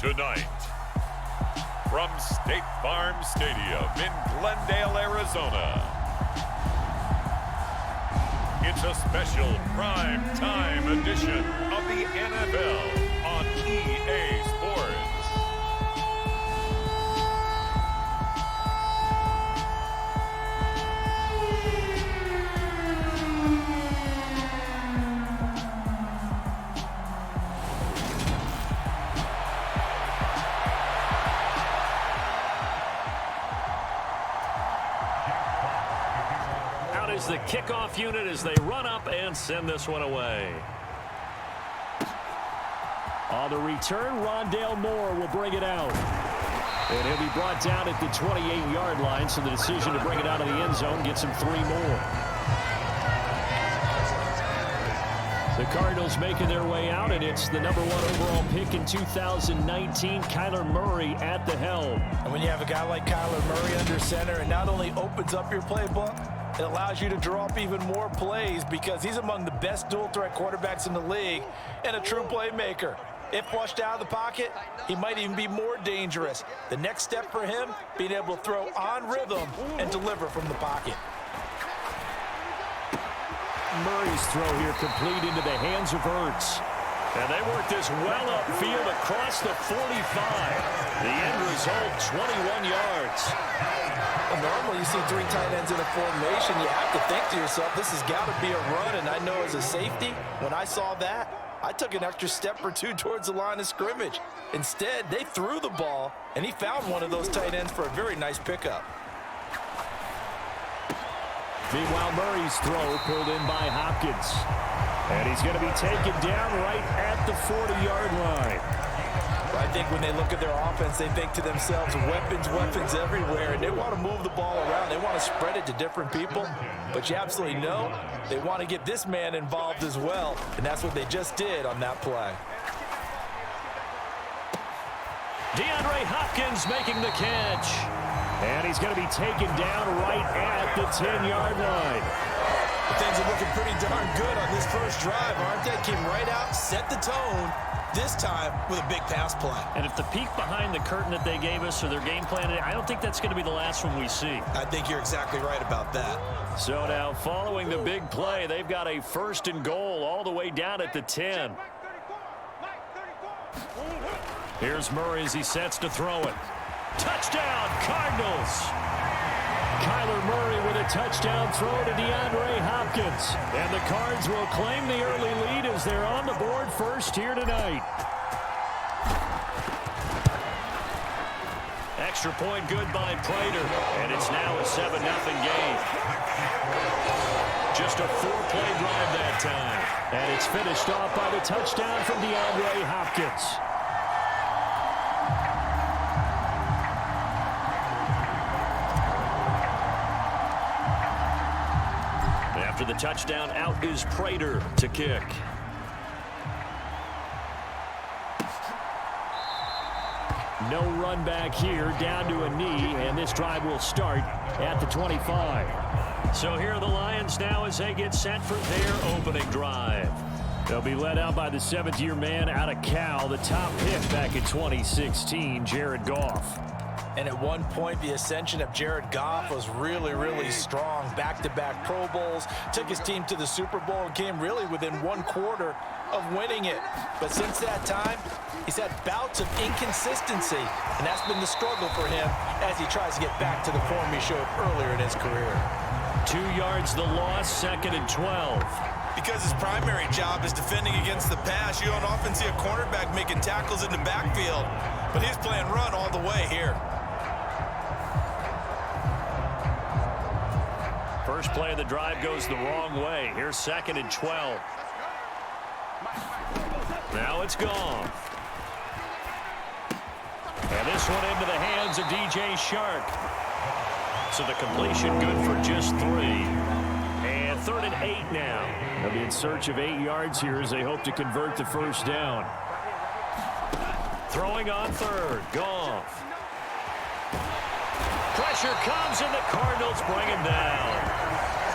Tonight, from State Farm Stadium in Glendale, Arizona, it's a special prime time edition of the NFL on EA Sports. The kickoff unit as they run up and send this one away. On the return, Rondale Moore will bring it out. And he'll be brought down at the 28-yard line, so the decision to bring it out of the end zone gets him 3 more. The Cardinals making their way out, and it's the #1 overall pick in 2019, Kyler Murray at the helm. And when you have a guy like Kyler Murray under center, it not only opens up your playbook, it allows you to draw up even more plays because he's among the best dual-threat quarterbacks in the league and a true playmaker. If flushed out of the pocket, he might even be more dangerous. The next step for him, being able to throw on rhythm and deliver from the pocket. Murray's throw here complete into the hands of Ertz. And they work this well upfield across the 45. The end result, 21 yards. Well, normally you see 3 tight ends in a formation. You have to think to yourself, this has got to be a run. And I know as a safety, when I saw that, I took an extra step or 2 towards the line of scrimmage. Instead, they threw the ball, and he found one of those tight ends for a very nice pickup. Meanwhile, Murray's throw pulled in by Hopkins. And he's going to be taken down right at the 40-yard line. I think when they look at their offense, they think to themselves, weapons, weapons everywhere, and they want to move the ball around. They want to spread it to different people, but you absolutely know they want to get this man involved as well, and that's what they just did on that play. DeAndre Hopkins making the catch. And he's going to be taken down right at the 10-yard line. Things are looking pretty darn good on this first drive, aren't they? Came right out, set the tone, this time with a big pass play. And if the peek behind the curtain that they gave us or their game plan, I don't think that's going to be the last one we see. I think you're exactly right about that. So now following the big play, they've got a 1st and goal all the way down at the 10. Here's Murray as he sets to throw it. Touchdown, Cardinals! Kyler Murray with a touchdown throw to DeAndre Hopkins. And the Cards will claim the early lead as they're on the board first here tonight. Extra point good by Prater. And it's now a 7-0 game. Just a 4-play drive that time. And it's finished off by the touchdown from DeAndre Hopkins. After the touchdown, out is Prater to kick. No run back here, down to a knee, and this drive will start at the 25. So here are the Lions now as they get set for their opening drive. They'll be led out by the 7th-year man out of Cal, the top pick back in 2016, Jared Goff. And at one point, the ascension of Jared Goff was really, really strong. Back-to-back Pro Bowls, took his team to the Super Bowl and came really within 1 quarter of winning it. But since that time, he's had bouts of inconsistency, and that's been the struggle for him as he tries to get back to the form he showed earlier in his career. 2 yards the loss, 2nd and 12. Because his primary job is defending against the pass, you don't often see a cornerback making tackles in the backfield. But he's playing run all the way here. First play of the drive goes the wrong way. Here's 2nd and 12. Now it's gone. And this one into the hands of DJ Shark. So the completion good for just 3. And 3rd and 8 now. They'll be in search of 8 yards here as they hope to convert the first down. Throwing on 3rd. Goff. Pressure comes and the Cardinals bring him down.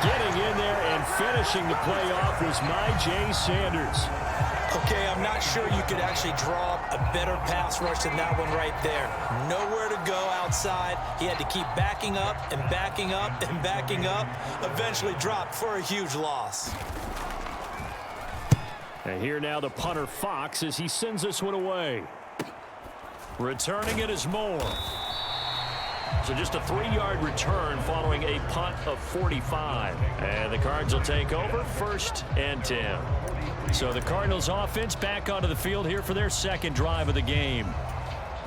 Getting in there and finishing the play off was Myjai Sanders. Okay, I'm not sure you could actually draw up a better pass rush than that one right there. Nowhere to go outside. He had to keep backing up and backing up and backing up. Eventually dropped for a huge loss. And here now the punter Fox as he sends this one away. Returning it is Moore. So just a 3-yard return following a punt of 45. And the Cards will take over 1st and 10. So the Cardinals offense back onto the field here for their second drive of the game.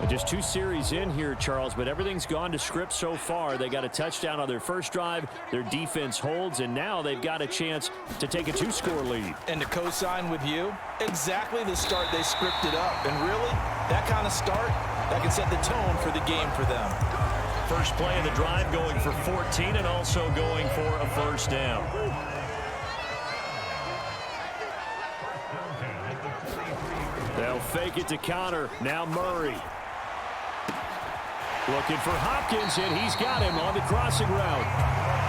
Just 2 series in here, Charles, but everything's gone to script so far. They got a touchdown on their first drive. Their defense holds, and now they've got a chance to take a 2-score lead. And to co-sign with you, exactly the start they scripted up. And really, that kind of start, that can set the tone for the game for them. First play of the drive going for 14 and also going for a first down. They'll fake it to counter. Now Murray. Looking for Hopkins, and he's got him on the crossing route.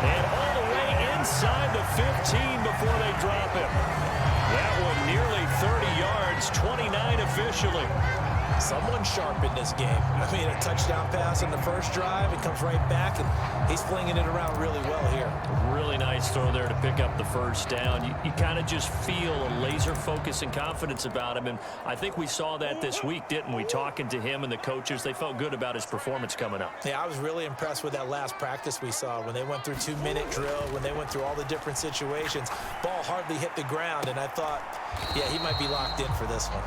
And all the way inside the 15 before they drop him. That one nearly 30 yards, 29 officially. Someone sharp in this game. I mean, a touchdown pass on the first drive. It comes right back, and he's flinging it around really well here. Really nice throw there to pick up the first down. You kind of just feel a laser focus and confidence about him, and I think we saw that this week, didn't we? Talking to him and the coaches, they felt good about his performance coming up. Yeah, I was really impressed with that last practice we saw when they went through 2-minute drill, when they went through all the different situations. Ball hardly hit the ground, and I thought, yeah, he might be locked in for this one.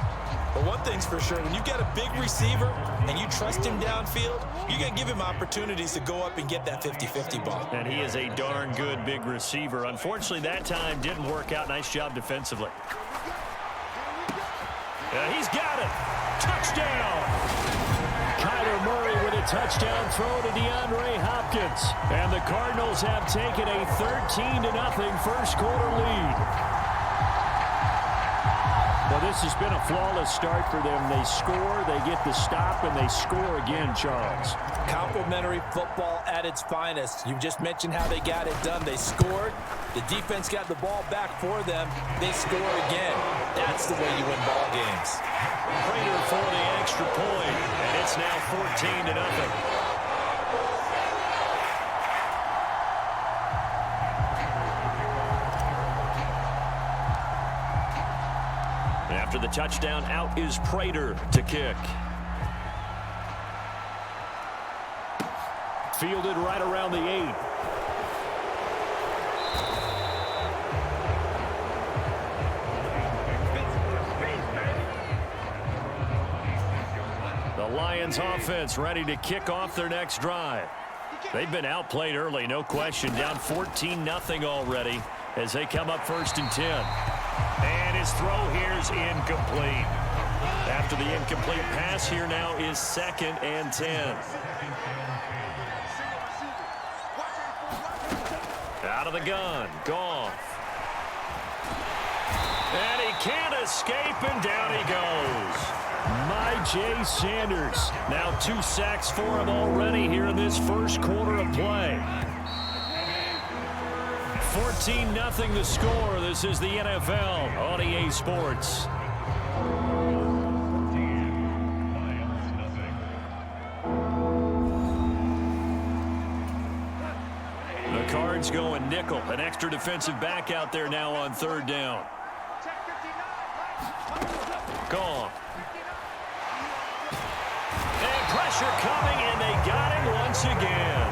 But one thing's for sure, when you got a big receiver and you trust him downfield, you're going to give him opportunities to go up and get that 50-50 ball. And he is a darn good big receiver. Unfortunately, that time didn't work out. Nice job defensively. He's got it. Touchdown. Kyler Murray with a touchdown throw to DeAndre Hopkins. And the Cardinals have taken a 13-0 first quarter lead. Well, this has been a flawless start for them. They score, they get the stop, and they score again, Charles. Complimentary football at its finest. You just mentioned how they got it done. They scored. The defense got the ball back for them. They score again. That's the way you win ball games. Prater for the extra point, and it's now 14-0. After the touchdown, out is Prater to kick. Fielded right around the 8. The Lions offense ready to kick off their next drive. They've been outplayed early, no question. Down 14-0 already as they come up 1st and 10. And his throw here is incomplete. After the incomplete pass, here now is 2nd and 10. Out of the gun, Goff. And he can't escape, and down he goes. Jay Sanders. Now 2 sacks for him already here in this first quarter of play. 14-0 the score. This is the NFL on EA Sports. The Cards going nickel. An extra defensive back out there now on 3rd down. Gone. And pressure coming, and they got him once again.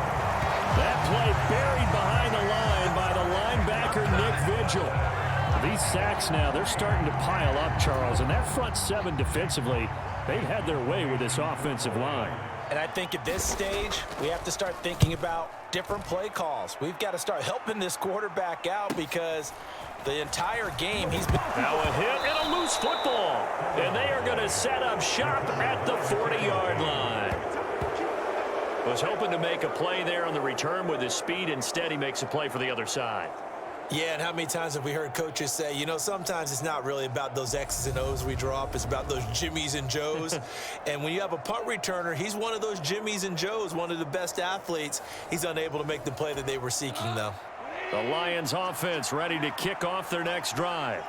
That play buried behind the line by the linebacker, Nick Vigil. These sacks now, they're starting to pile up, Charles. And that front 7 defensively, they've had their way with this offensive line. And I think at this stage, we have to start thinking about different play calls. We've got to start helping this quarterback out because the entire game he's been... Now a hit and a loose football. And they are going to set up shop at the 40-yard line. Was hoping to make a play there on the return with his speed. Instead, he makes a play for the other side. Yeah, and how many times have we heard coaches say, you know, sometimes it's not really about those X's and O's we draw up. It's about those Jimmies and Joes. And when you have a punt returner, he's one of those Jimmies and Joes, one of the best athletes. He's unable to make the play that they were seeking, though. The Lions offense ready to kick off their next drive.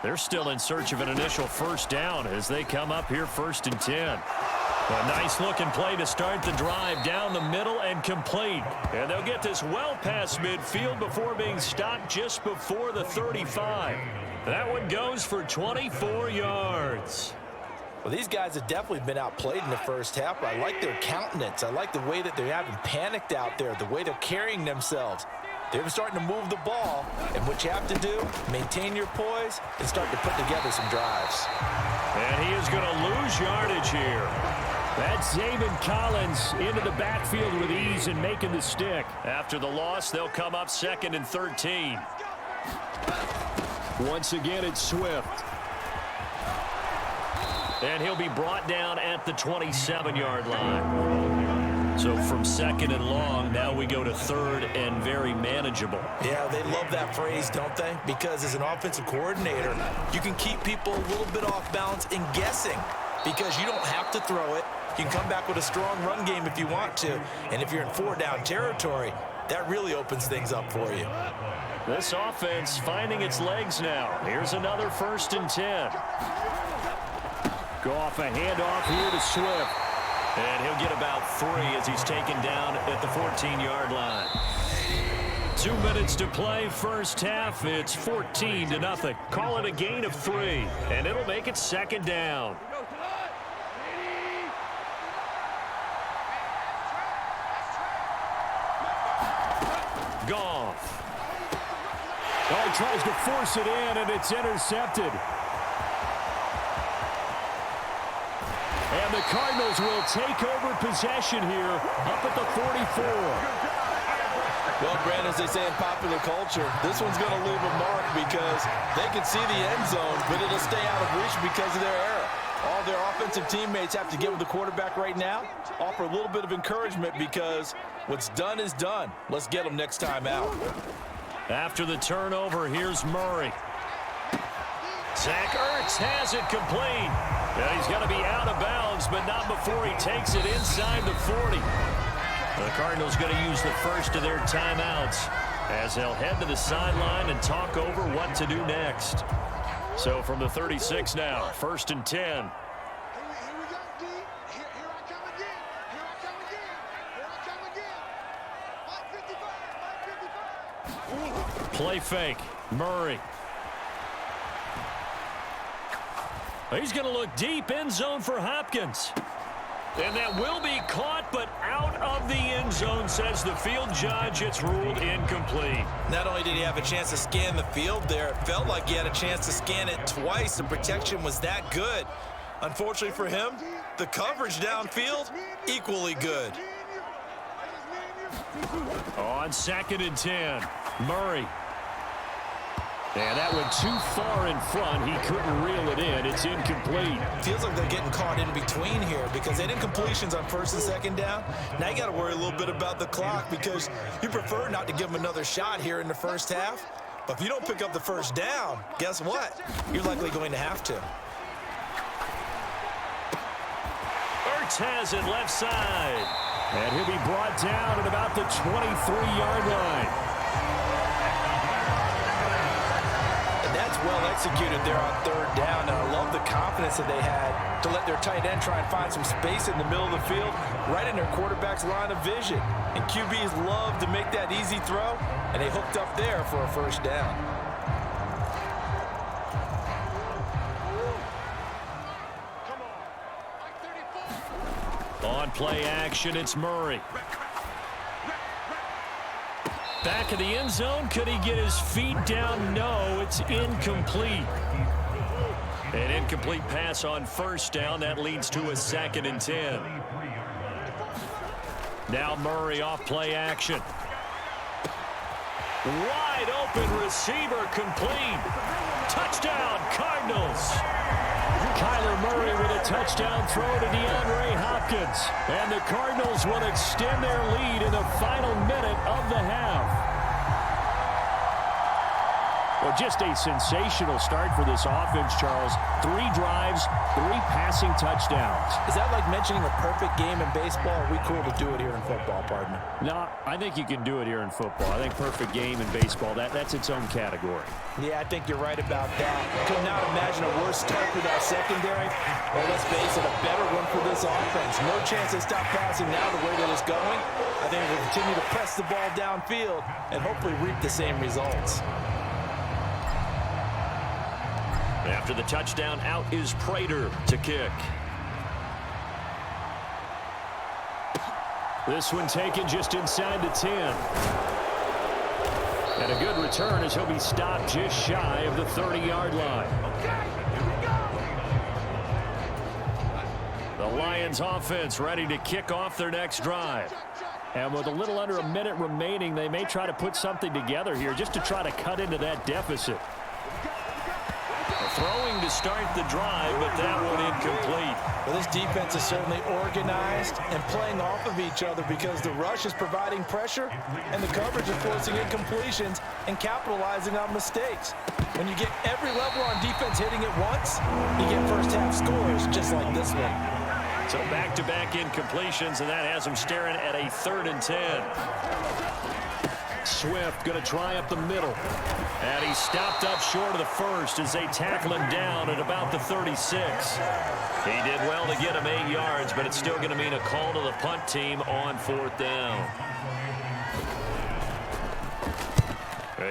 They're still in search of an initial first down as they come up here 1st and 10. A nice-looking play to start the drive down the middle and complete. And they'll get this well past midfield before being stopped just before the 35. That one goes for 24 yards. Well, these guys have definitely been outplayed in the first half, but I like their countenance. I like the way that they haven't panicked out there, the way they're carrying themselves. They're starting to move the ball, and what you have to do, maintain your poise and start to put together some drives. And he is going to lose yardage here. That's Zaven Collins into the backfield with ease and making the stick. After the loss, they'll come up 2nd and 13. Once again, it's Swift. And he'll be brought down at the 27-yard line. So from 2nd and long, now we go to 3rd and very manageable. Yeah, they love that phrase, don't they? Because as an offensive coordinator, you can keep people a little bit off balance and guessing because you don't have to throw it. You can come back with a strong run game if you want to. And if you're in 4-down territory, that really opens things up for you. This offense finding its legs now. Here's another 1st and 10. Goff a handoff here to Swift. And he'll get about 3 as he's taken down at the 14-yard line. 2 minutes to play first half. It's 14-0. Call it a gain of 3. And it'll make it 2nd down. Goff. Oh, he tries to force it in, and it's intercepted. And the Cardinals will take over possession here up at the 44. Well, Brandon, as they say in popular culture, this one's going to leave a mark because they can see the end zone, but it'll stay out of reach because of their error. All their offensive teammates have to give the quarterback right now, offer a little bit of encouragement because what's done is done. Let's get them next time out. After the turnover, here's Murray. Zach Ertz has it complete. And he's going to be out of bounds, but not before he takes it inside the 40. The Cardinals going to use the first of their timeouts as they'll head to the sideline and talk over what to do next. So from the 36 now, 1st and 10. Play fake. Murray. He's going to look deep end zone for Hopkins. And that will be caught, but out of the end zone, says the field judge. It's ruled incomplete. Not only did he have a chance to scan the field there, it felt like he had a chance to scan it twice. The protection was that good. Unfortunately for him, the coverage downfield, equally good. On 2nd and 10, Murray. And that went too far in front. He couldn't reel it in. It's incomplete. Feels like they're getting caught in between here because they did incompletions on 1st and 2nd down. Now you got to worry a little bit about the clock because you prefer not to give them another shot here in the first half. But if you don't pick up the first down, guess what? You're likely going to have to. Ertz has it left side. And he'll be brought down at about the 23-yard line. That's well executed there on 3rd down, and I love the confidence that they had to let their tight end try and find some space in the middle of the field, right in their quarterback's line of vision. And QBs love to make that easy throw, and they hooked up there for a 1st down. On play action, it's Murray. Back of the end zone. Could he get his feet down? No, it's incomplete. An incomplete pass on 1st down. That leads to a 2nd and 10. Now Murray off play action. Wide open receiver complete. Touchdown, Cardinals. Kyler Murray with a touchdown throw to DeAndre Hopkins. And the Cardinals will extend their lead in the final minute of the half. Well, just a sensational start for this offense, Charles. 3 drives, 3 passing touchdowns. Is that like mentioning a perfect game in baseball? Or are we cool to do it here in football, partner? No, I think you can do it here in football. I think perfect game in baseball, that's its own category. Yeah, I think you're right about that. Could not imagine a worse start for that secondary. Well, let's face it, a better one for this offense. No chance to stop passing now the way that it's going. I think we'll continue to press the ball downfield and hopefully reap the same results. After the touchdown, out is Prater to kick. This one taken just inside the 10. And a good return as he'll be stopped just shy of the 30-yard line. The Lions offense ready to kick off their next drive. And with a little under a minute remaining, they may try to put something together here just to try to cut into that deficit. Throwing to start the drive, but that one incomplete. Well, this defense is certainly organized and playing off of each other because the rush is providing pressure and the coverage is forcing incompletions and capitalizing on mistakes. When you get every level on defense hitting it once, you get first-half scores just like this one. So back-to-back incompletions, and that has them staring at a 3rd and 10. Swift going to try up the middle. And he's stopped up short of the first as they tackle him down at about the 36. He did well to get him 8 yards, but it's still going to mean a call to the punt team on 4th down.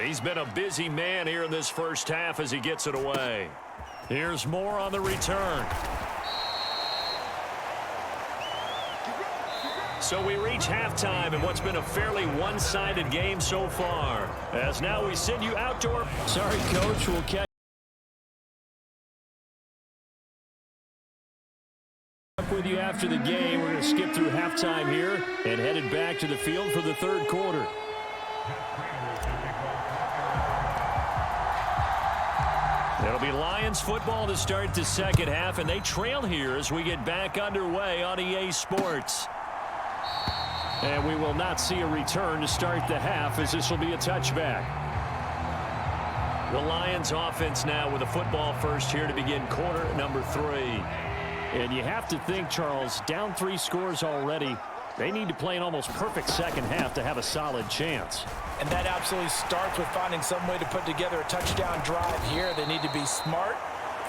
He's been a busy man here in this first half as he gets it away. Here's more on the return. So we reach halftime in what's been a fairly one-sided game so far. As now we send you outdoor. Sorry, Coach. We'll catch up with you after the game. We're going to skip through halftime here and headed back to the field for the 3rd quarter. It'll be Lions football to start the 2nd half, and they trail here as we get back underway on EA Sports. And we will not see a return to start the half as this will be a touchback. The Lions offense now with a football first here to begin quarter number 3. And you have to think, Charles, down 3 scores already. They need to play an almost perfect 2nd half to have a solid chance. And that absolutely starts with finding some way to put together a touchdown drive here. They need to be smart,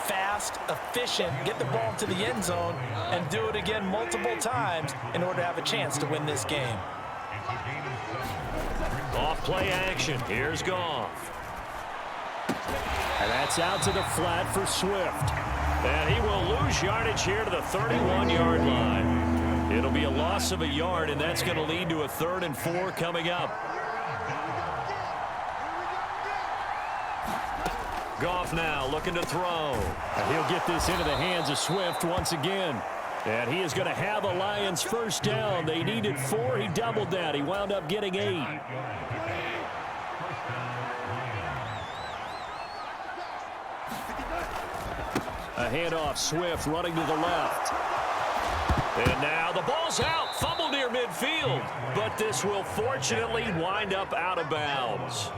fast, efficient, get the ball to the end zone, and do it again multiple times in order to have a chance to win this game. Off play action. Here's Goff. And that's out to the flat for Swift. And he will lose yardage here to the 31-yard line. It'll be a loss of a yard, and that's going to lead to a 3rd and 4 coming up. Goff now looking to throw. And he'll get this into the hands of Swift once again. And he is going to have a Lions first down. They needed 4. He doubled that. He wound up getting 8. A handoff. Swift running to the left. And now the ball's out. Fumble near midfield. But this will fortunately wind up out of bounds.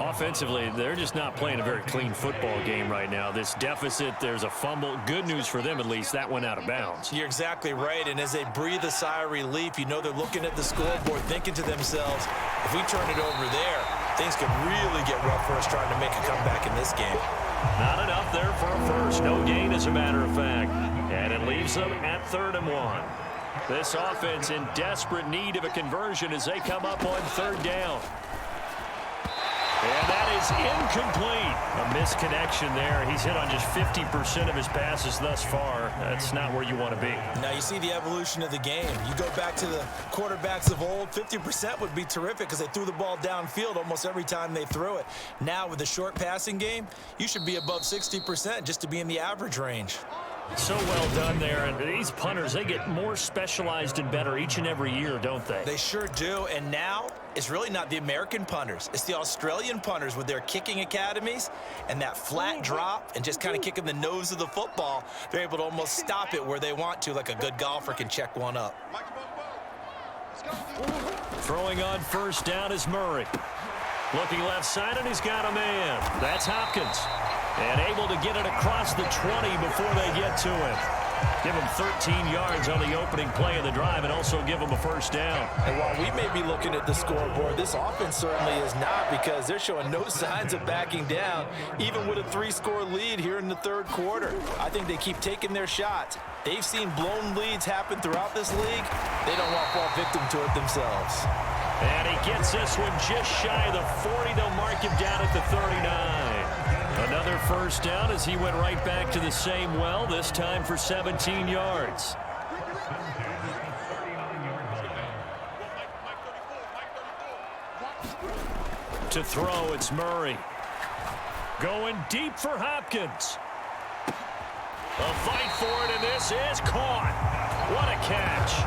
Offensively, they're just not playing a very clean football game right now. This deficit, there's a fumble. Good news for them, at least. That went out of bounds. You're exactly right. And as they breathe a sigh of relief, you know they're looking at the scoreboard, thinking to themselves, if we turn it over there, things could really get rough for us trying to make a comeback in this game. Not enough there for a first. No gain, as a matter of fact. And it leaves them at 3rd and 1. This offense in desperate need of a conversion as they come up on 3rd down. And that is incomplete. A misconnection there. He's hit on just 50% of his passes thus far. That's not where you want to be. Now you see the evolution of the game. You go back to the quarterbacks of old, 50% would be terrific because they threw the ball downfield almost every time they threw it. Now with the short passing game, you should be above 60% just to be in the average range. So well done there. And these punters, they get more specialized and better each and every year, don't they? They sure do. And now it's really not the American punters. It's the Australian punters with their kicking academies and that flat drop and just kind of kicking the nose of the football. They're able to almost stop it where they want to, like a good golfer can check one up. Throwing on 1st down is Murray. Looking left side, and he's got a man. That's Hopkins. And able to get it across the 20 before they get to him. Give him 13 yards on the opening play of the drive and also give him a first down. And while we may be looking at the scoreboard, this offense certainly is not, because they're showing no signs of backing down, even with a 3-score lead here in the third quarter. I think they keep taking their shots. They've seen blown leads happen throughout this league. They don't want to fall victim to it themselves. And he gets this one just shy of the 40. They'll mark him down at the 39. Another first down as he went right back to the same well, this time for 17 yards. To throw, it's Murray. Going deep for Hopkins. A fight for it, and this is caught. What a catch.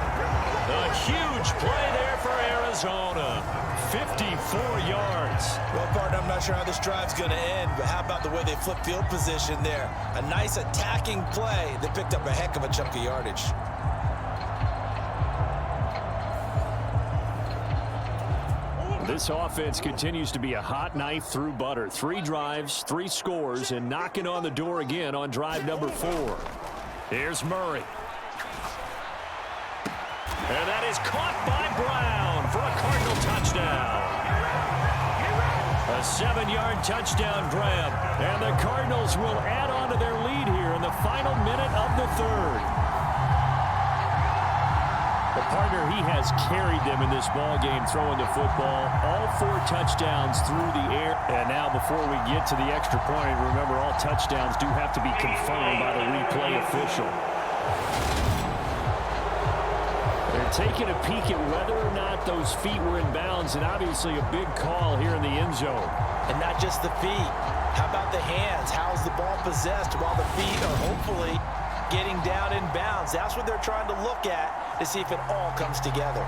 A huge play there for Arizona. 54 yards. Well, partner, I'm not sure how this drive's going to end, but how about the way they flip field position there? A nice attacking play that picked up a heck of a chunk of yardage. This offense continues to be a hot knife through butter. 3 drives, 3 scores, and knocking on the door again on drive number 4. Here's Murray. And that is caught by Brown for a Cardinal touchdown. A 7-yard touchdown grab. And the Cardinals will add on to their lead here in the final minute of the third. The partner, he has carried them in this ball game throwing the football. All 4 touchdowns through the air. And now before we get to the extra point, remember all touchdowns do have to be confirmed by the replay official. They're taking a peek at whether or not those feet were in bounds, and obviously a big call here in the end zone. And not just the feet. How about the hands? How's the ball possessed while the feet are hopefully getting down in bounds? That's what they're trying to look at to see if it all comes together.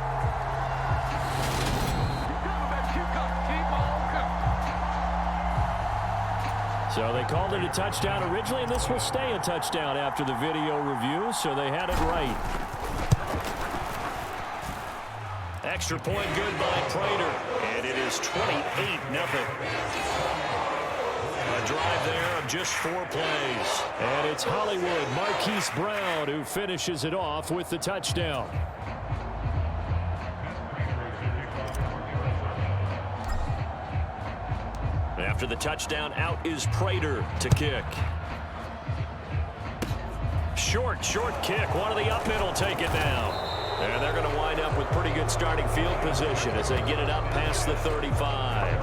So they called it a touchdown originally, and this will stay a touchdown after the video review, so they had it right. Extra point good by Prater, and it is 28-0. A drive there of just 4 plays. And it's Hollywood Marquise Brown who finishes it off with the touchdown. After the touchdown, out is Prater to kick. Short kick. One of the up middle take it down. And they're going to wind up with pretty good starting field position as they get it up past the 35.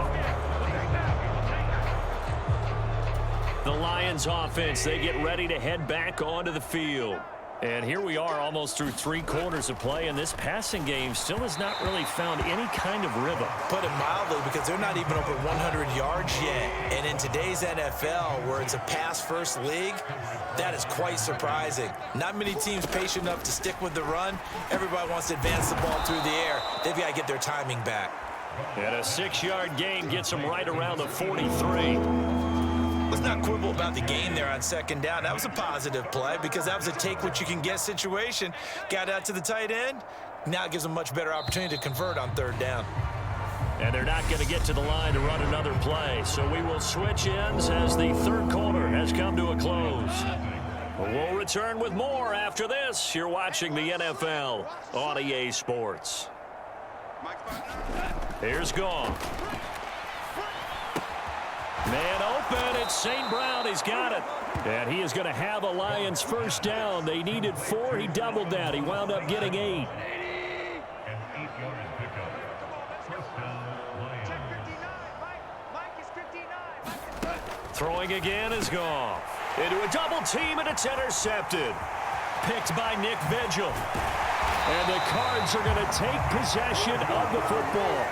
The Lions offense, they get ready to head back onto the field. And here we are almost through 3 quarters of play, and this passing game still has not really found any kind of rhythm. Put it mildly, because they're not even over 100 yards yet. And in today's NFL, where it's a pass-first league, that is quite surprising. Not many teams patient enough to stick with the run. Everybody wants to advance the ball through the air. They've got to get their timing back. And a 6-yard gain gets them right around the 43. Let's not quibble about the gain there on second down. That was a positive play because that was a take-what-you-can-get situation. Got out to the tight end. Now it gives them a much better opportunity to convert on third down. And they're not going to get to the line to run another play. So we will switch ends as the third quarter has come to a close. We'll return with more after this. You're watching the NFL on EA Sports. Here's Goff. Man open, it's St. Brown, he's got it. And he is going to have a Lions first down. They needed 4, he doubled that. He wound up getting 8. Throwing again is Goff. Into a double team, and it's intercepted. Picked by Nick Vigil. And the Cards are going to take possession of the football.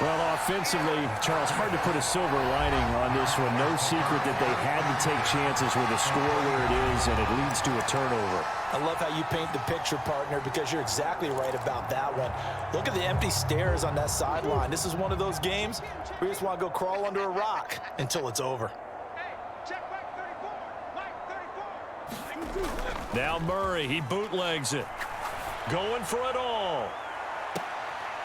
Well, offensively, Charles, hard to put a silver lining on this one. No secret that they had to take chances with a score where it is, and it leads to a turnover. I love how you paint the picture, partner, because you're exactly right about that one. Look at the empty stares on that sideline. This is one of those games where you just want to go crawl under a rock until it's over. Now Murray, he bootlegs it. Going for it all.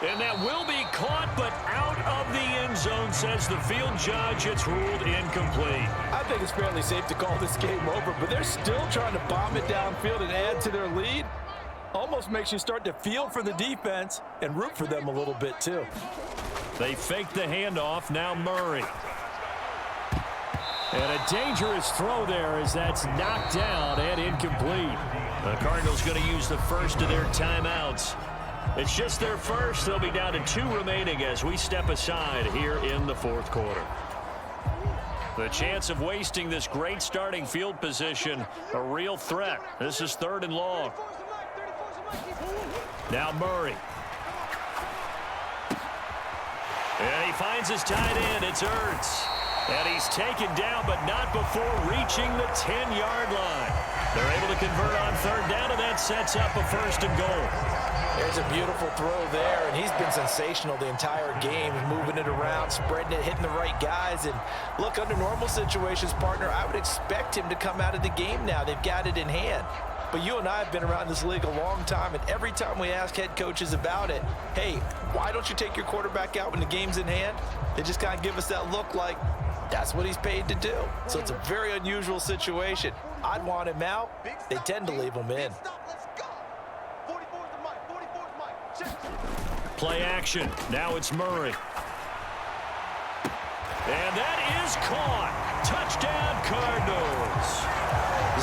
And that will be caught, but out of the end zone, says the field judge. It's ruled incomplete. I think it's fairly safe to call this game over, but they're still trying to bomb it downfield and add to their lead. Almost makes you start to feel for the defense and root for them a little bit, too. They fake the handoff. Now Murray. And a dangerous throw there as that's knocked down and incomplete. The Cardinals going to use the first of their timeouts. It's just their first. They'll be down to 2 remaining as we step aside here in the fourth quarter. The chance of wasting this great starting field position, a real threat. This is 3rd and long. Now Murray. And he finds his tight end. It's Ertz. And he's taken down, but not before reaching the 10-yard line. They're able to convert on 3rd down, and that sets up a 1st and goal. There's a beautiful throw there, and he's been sensational the entire game, moving it around, spreading it, hitting the right guys. And look, under normal situations, partner, I would expect him to come out of the game now. They've got it in hand. But you and I have been around this league a long time, and every time we ask head coaches about it, hey, why don't you take your quarterback out when the game's in hand? They just kind of give us that look like that's what he's paid to do. So it's a very unusual situation. I'd want him out. They tend to leave him in. Play action. Now it's Murray. And that is caught. Touchdown, Cardinals.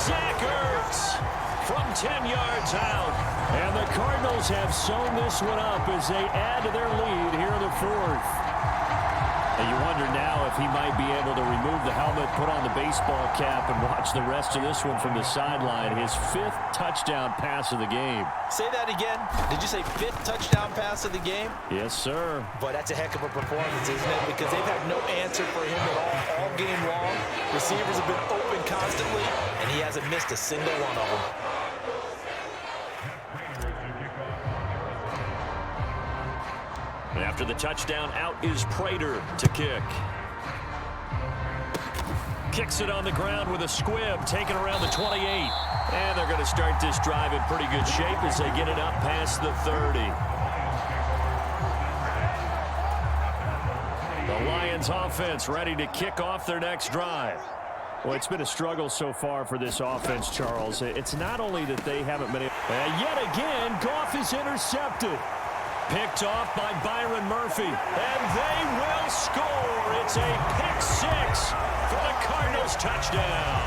Zach Ertz from 10 yards out. And the Cardinals have sewn this one up as they add to their lead here in the 4th. And you wonder now if he might be able to remove the helmet, put on the baseball cap, and watch the rest of this one from the sideline. His 5th touchdown pass of the game. Say that again. Did you say 5th touchdown pass of the game? Yes, sir. But that's a heck of a performance, isn't it? Because they've had no answer for him at all game long. Receivers have been open constantly, and he hasn't missed a single one of them. After the touchdown, out is Prater to kick. Kicks it on the ground with a squib, taken around the 28. And they're going to start this drive in pretty good shape as they get it up past the 30. The Lions offense ready to kick off their next drive. Well, it's been a struggle so far for this offense, Charles. It's not only that they haven't been able... yet again, Goff is intercepted. Picked off by Byron Murphy. And they will score. It's a pick 6 for the Cardinals touchdown.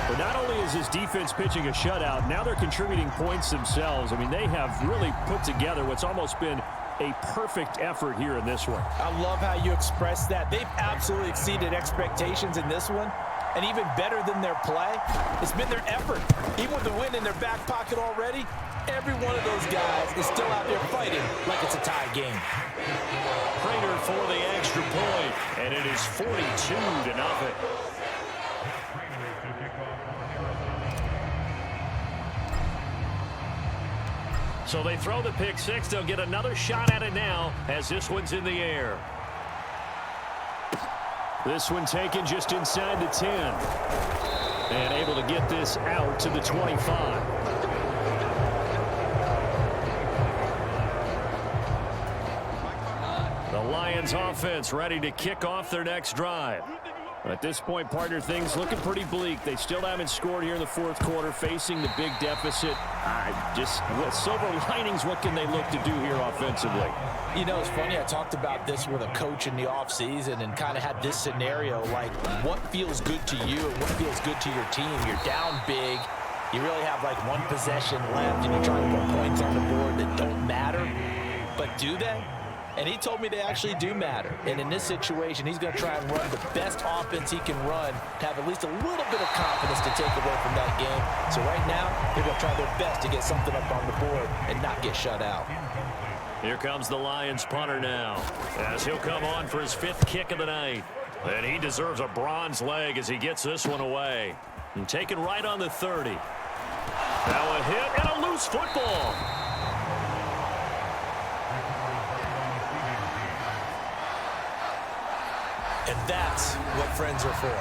But not only is his defense pitching a shutout, now they're contributing points themselves. I mean, they have really put together what's almost been a perfect effort here in this one. I love how you express that. They've absolutely exceeded expectations in this one. And even better than their play, it's been their effort. Even with the win in their back pocket already, every one of those guys is still out there fighting like it's a tie game. Prater for the extra point, and it is 42-0. So they throw the pick 6. They'll get another shot at it now as this one's in the air. This one taken just inside the 10. And able to get this out to the 25. The Lions offense ready to kick off their next drive. At this point, partner, things looking pretty bleak. They still haven't scored here in the 4th quarter, facing the big deficit. Just silver linings, what can they look to do here offensively? You know, it's funny, I talked about this with a coach in the offseason and kind of had this scenario, like what feels good to you and what feels good to your team. You're down big. You really have like one possession left, and you're trying to put points on the board that don't matter. But do they? And he told me they actually do matter. And in this situation, he's going to try and run the best offense he can run to have at least a little bit of confidence to take away from that game. So right now, they're going to try their best to get something up on the board and not get shut out. Here comes the Lions punter now, as he'll come on for his 5th kick of the night. And he deserves a bronze leg as he gets this one away. And taken right on the 30. Now a hit and a loose football. And that's what friends are for.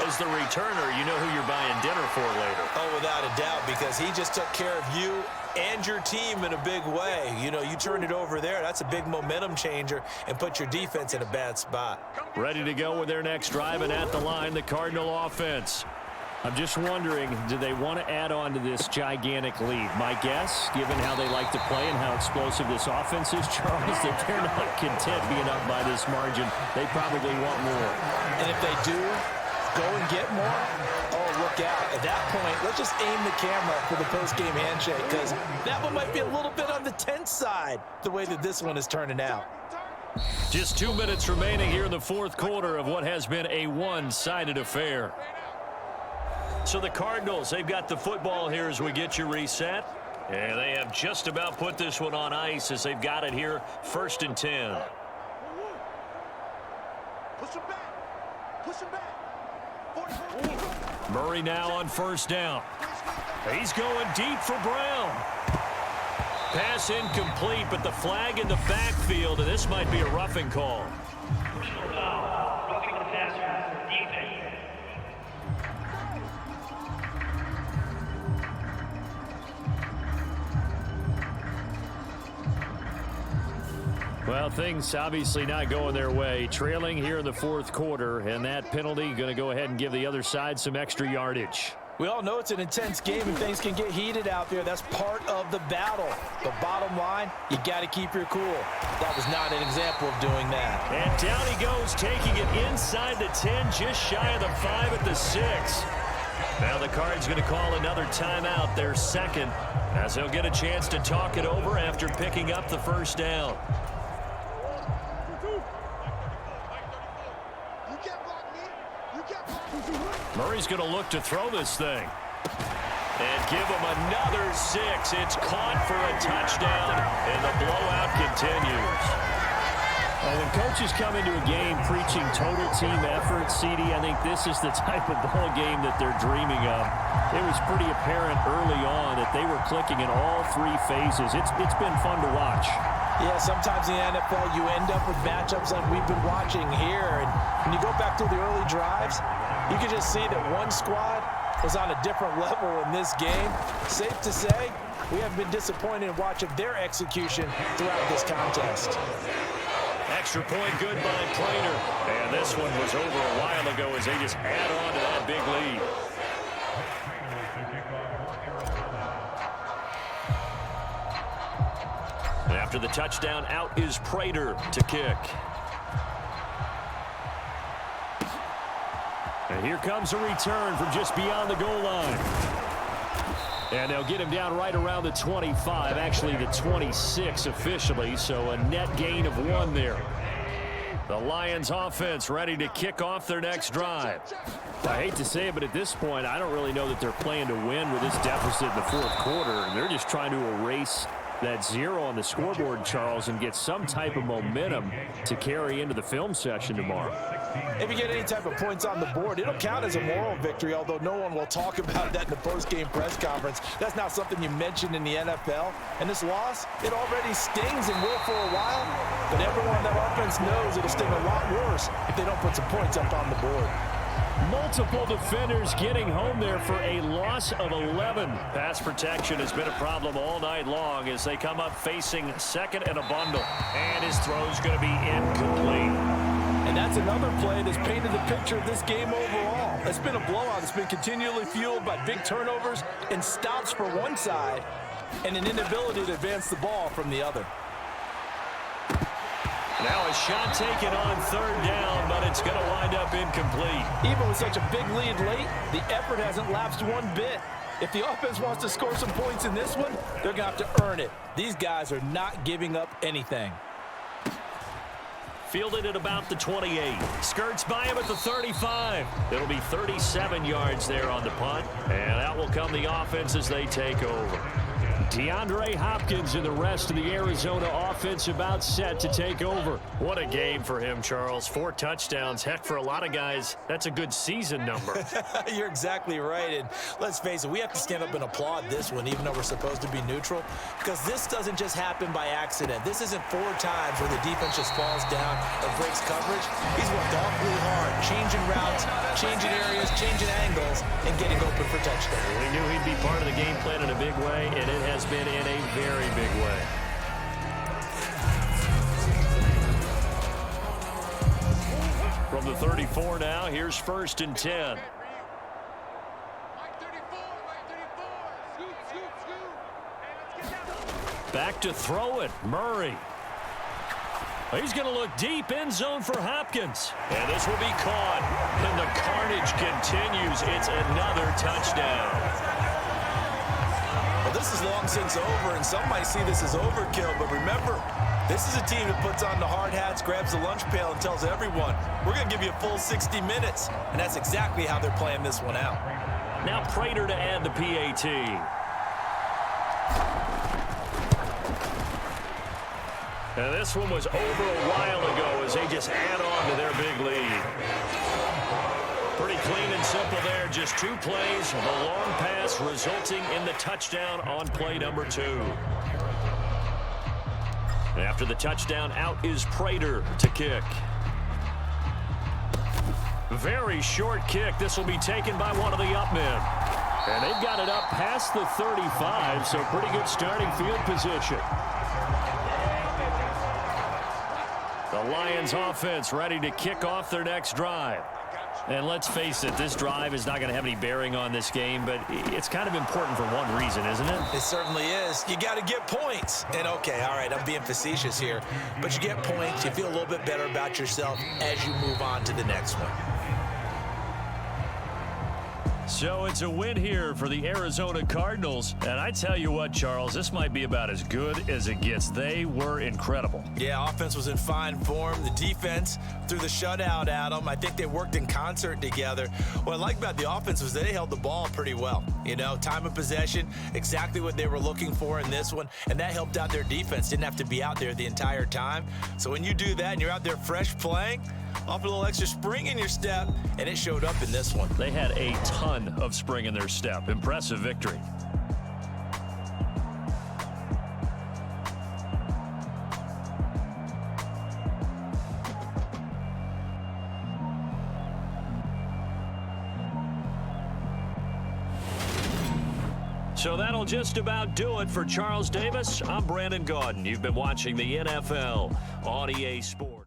As the returner, you know who you're buying dinner for later. Oh, without a doubt, because he just took care of you and your team in a big way. You know, you turned it over there. That's a big momentum changer and put your defense in a bad spot. Ready to go with their next drive, and at the line, the Cardinal offense. I'm just wondering, do they want to add on to this gigantic lead? My guess, given how they like to play and how explosive this offense is, Charles, that they're not content being up by this margin. They probably want more. And if they do go and get more, oh, look out. At that point, let's just aim the camera for the post-game handshake, because that one might be a little bit on the tense side, the way that this one is turning out. Just 2 minutes remaining here in the fourth quarter of what has been a one-sided affair. So the Cardinals, they've got the football here as we get you reset. And they have just about put this one on ice as they've got it here, 1st and 10. Push him back. Push him back. Murray now on 1st down. He's going deep for Brown. Pass incomplete, but the flag in the backfield, and this might be a roughing call. Roughing the passer, defense. Well, things obviously not going their way. Trailing here in the fourth quarter, and that penalty going to go ahead and give the other side some extra yardage. We all know it's an intense game and things can get heated out there. That's part of the battle. But bottom line, you got to keep your cool. That was not an example of doing that. And down he goes, taking it inside the 10, just shy of the 5 at the 6. Now the Cards going to call another timeout, their second, as they'll get a chance to talk it over after picking up the 1st down. Murray's going to look to throw this thing. And give him another 6. It's caught for a touchdown, and the blowout continues. Well, when coaches come into a game preaching total team effort, CD, I think this is the type of ball game that they're dreaming of. It was pretty apparent early on that they were clicking in all 3 phases. It's been fun to watch. Yeah, sometimes in the NFL you end up with matchups like we've been watching here. And when you go back to the early drives, you can just see that one squad was on a different level in this game. Safe to say, we haven't been disappointed in watching their execution throughout this contest. Extra point good by Prater. And this one was over a while ago as they just add on to that big lead. After the touchdown, out is Prater to kick. And here comes a return from just beyond the goal line. And they'll get him down right around the 25, actually the 26 officially, so a net gain of 1 there. The Lions offense ready to kick off their next drive. I hate to say it, but at this point, I don't really know that they're playing to win with this deficit in the fourth quarter. They're just trying to erase that 0 on the scoreboard, Charles, and get some type of momentum to carry into the film session tomorrow. If you get any type of points on the board, it'll count as a moral victory, although no one will talk about that in the post-game press conference. That's not something you mentioned in the NFL. And this loss, it already stings and will for a while, but everyone on that offense knows it'll sting a lot worse if they don't put some points up on the board. Multiple defenders getting home there for a loss of 11. Pass protection has been a problem all night long as they come up facing 2nd and a bundle. And his throw's going to be incomplete. And that's another play that's painted the picture of this game overall. It's been a blowout. It's been continually fueled by big turnovers and stops for one side and an inability to advance the ball from the other. Now a shot taken on 3rd down, but it's going to wind up incomplete. Even with such a big lead late, the effort hasn't lapsed one bit. If the offense wants to score some points in this one, they're going to have to earn it. These guys are not giving up anything. Fielded at about the 28. Skirts by him at the 35. It'll be 37 yards there on the punt. And out will come the offense as they take over. DeAndre Hopkins and the rest of the Arizona offense about set to take over. What a game for him, Charles. 4 touchdowns. Heck, for a lot of guys, that's a good season number. You're exactly right. And let's face it, we have to stand up and applaud this one, even though we're supposed to be neutral, because this doesn't just happen by accident. This isn't 4 times where the defense just falls down or breaks coverage. He's worked awfully hard, changing routes, changing areas, changing angles, and getting open for touchdown. We knew he'd be part of the game plan in a big way, and it has been in a very big way. From the 34 now, here's 1st and 10. Back to throw it, Murray. He's going to look deep, end zone for Hopkins. And this will be caught. And the carnage continues. It's another touchdown. Well, this is long since over, and some might see this as overkill, but remember, this is a team that puts on the hard hats, grabs the lunch pail, and tells everyone, we're going to give you a full 60 minutes. And that's exactly how they're playing this one out. Now Prater to add the PAT. And this one was over a while ago as they just add on to their big lead. Pretty clean and simple there. Just 2 plays. The long pass resulting in the touchdown on play number 2. After the touchdown, out is Prater to kick. Very short kick. This will be taken by one of the up men. And they've got it up past the 35, so pretty good starting field position. The Lions offense ready to kick off their next drive. And let's face it, this drive is not going to have any bearing on this game, but it's kind of important for one reason, isn't it? It certainly is. You got to get points. And okay, all right, I'm being facetious here, but you get points, you feel a little bit better about yourself as you move on to the next one. So it's a win here for the Arizona Cardinals. And I tell you what, Charles, this might be about as good as it gets. They were incredible. Yeah, offense was in fine form. The defense threw the shutout at them. I think they worked in concert together. What I like about the offense was they held the ball pretty well. You know, time of possession, exactly what they were looking for in this one. And that helped out their defense. Didn't have to be out there the entire time. So when you do that and you're out there fresh playing, off a little extra spring in your step, and it showed up in this one. They had a ton of spring in their step. Impressive victory. So that'll just about do it for Charles Davis. I'm Brandon Gaudin. You've been watching the NFL on EA Sports.